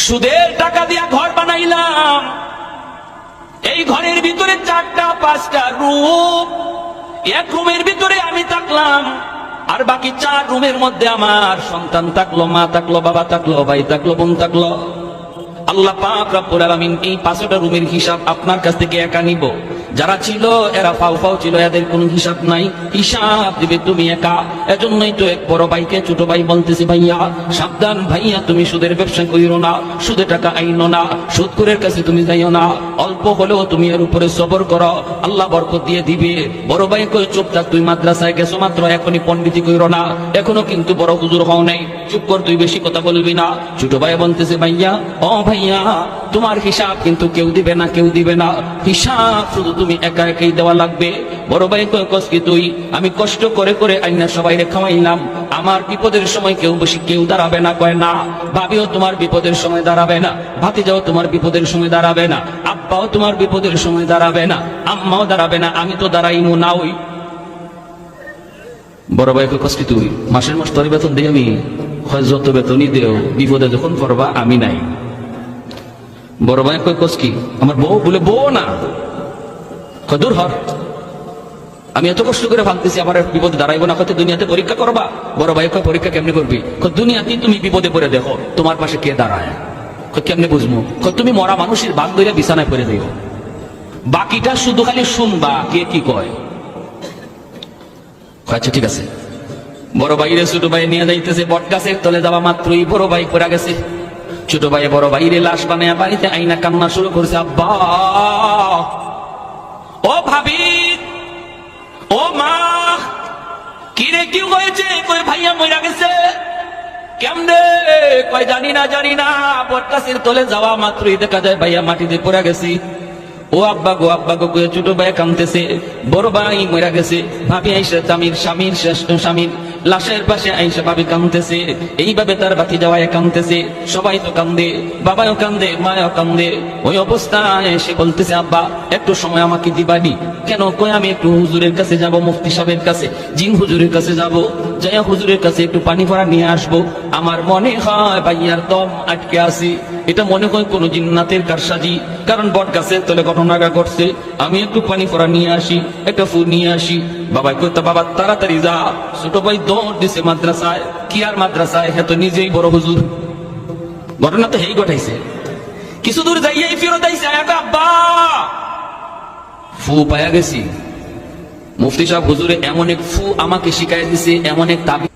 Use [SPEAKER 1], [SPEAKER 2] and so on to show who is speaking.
[SPEAKER 1] সুদের টাকা দিয়া ঘর বানাইলাম, এই ঘরের ভিতরে 4টা 5টা রুম, এক রুমের ভিতরে আমি থাকলাম, আর বাকি 4 রুমের মধ্যে আমার সন্তান থাকলো, মা থাকলো, বাবা থাকলো, ভাই থাকলো, বোন থাকলো। আল্লাহ পাক রব্বুল আলামিন এই 5টা রুমের হিসাব আপনার কাছ থেকে একা নিব। যারা ছিল এরা ফাও ফাও ছিল, এদের কোনো হিসাব নাই, হিসাব দিবে তুমি একা। এজন্যই তো এক বড় ভাইকে ছোট ভাই বলতেছি, ভাইয়া সাবধান, ভাইয়া তুমি সুদের ব্যবসা করিও না, সুদে টাকা আইনো না, সুদখোরের কাছে তুমি যাইও না। অল্প হলেও তুমি এর উপরে সবর করো, আল্লাহ বরকত দিয়ে দিবে। বড় ভাই কই চুপ থাক, তুই মাদ্রাসায় গেছো মাত্র, এখনই পণ্ডিতি কইরো না, এখনো কিন্তু বড় হুজুর হও নাই, চুপ কর, তুই বেশি কথা বলবি না। ছোট ভাই বলতেছে, ভাইয়া ও ভাইয়া তোমার হিসাব কিন্তু কেউ দিবে না, কেউ দিবে না, হিসাব শুধু তুমি একা একাই দেওয়া লাগবে। বড় ভাই কয় কস কি তুই, আমি কষ্ট করে করে আইনা সবাই রে খাওয়াইলাম, আমার বিপদের সময় কেউ বেশি কেউ দাঁড়াবে না। কয় না, ভাবিও তোমার বিপদের সময় দাঁড়াবে না, ভাতিজাও তোমার বিপদের সময় দাঁড়াবে না, আব্বাও তোমার বিপদের সময় দাঁড়াবে না, আম্মাও দাঁড়াবে না, আমি তো দাঁড়াইমু না। ওই বড় ভাই কয় কস কি তুই, মাসের মাস তোর বেতন দিই আমি, হয় যত বেতনই দেও, বিপদে যখন পড়বা আমি নাই। বড় ভাই কয় কস কি, আমার বউ বলে বউ না, দূর হর, আমি এত কষ্ট করে ভাবতেছি আমার বিপদে দাঁড়াইবো না, হয়তো দুনিয়াতে পরীক্ষা করবা। বড় ভাই কয় পরীক্ষা কেমনে করবি, দুনিয়াতেই তুমি বিপদে পড়ে দেখো তোমার পাশে কে দাঁড়ায়, কেমনে বুঝবো, তুমি মরা মানুষের বাদ ধরে বিছানায় পড়ে দিও, বাকিটা শুধু খালি শুনবা কে কি কয়। আচ্ছা ঠিক আছে। বড় ভাইরে ছোট ভাই নিয়ে যাইতেছে, বট গাছের তলে যাওয়া মাত্রই বড় ভাই পড়ে গেছে। ছোট ভাই বড় ভাইরে লাশ বানায় বাড়িতে আইনা কান্না শুরু করছে, আব্বা ও ভাবি ও মা, কি রে কি হয়েছে, কই ভাইয়া মইরা গেছে। কেমনে, কই জানি না জানি না, বটগাছের তলে যাওয়া মাত্রই দেখা যায় ভাইয়া মাটিতে পড়ে গেছি। ও আব্বা গো আব্বা গো, ছোট ভাই কাঁদতেছে, বড় ভাই মইরা গেছে। ভাবি আইসা স্বামীর শ্রেষ্ঠ স্বামীর লাশের পাশে আইসা ভাবি কাঁদতেছে, এইভাবে তার বাতি যাওয়ায় কাঁদতেছে, সবাই তো কান্দে, বাবাও কান্দে, মায়াও কান্দে। ওই অবস্থায় এসে বলতেছে, আব্বা একটু সময় আমাকে দিবানি। কেন, কই আমি একটু হুজুরের কাছে যাব, মুফতি সাহেবের কাছে, জিন হুজুরের কাছে যাব, যাইয়া হুজুরের কাছে একটু পানি ভরা নিয়ে আসবো। আমার মনে হয় ভাইয়ার দম আটকে আসি, এটা মনে হয় কোন জিন্নাতের কারসাজি, কারণ বট গাছের তলে ঘটনাটা ঘটছে। আমি একটু পানি ভরা নিয়ে আসি, একটা ফুল নিয়ে আসি। বাবা কইতো, বাবা তাড়াতাড়ি যা। ছোট ভাই দৌড় দিছে মাদ্রাসায়। কি আর মাদ্রাসায়, হ্যাঁ তো নিজেই বড় হুজুর। ঘটনা তো হেই ঘটাইছে। কিছু দূর যাইয়াই ফেরত আইছে, আব্বা ফু পায়া গেছি। মুফতি সাহেব হুজুরে এমন এক ফু আমাকে শিখাই দিছে, এমন এক তাবিজ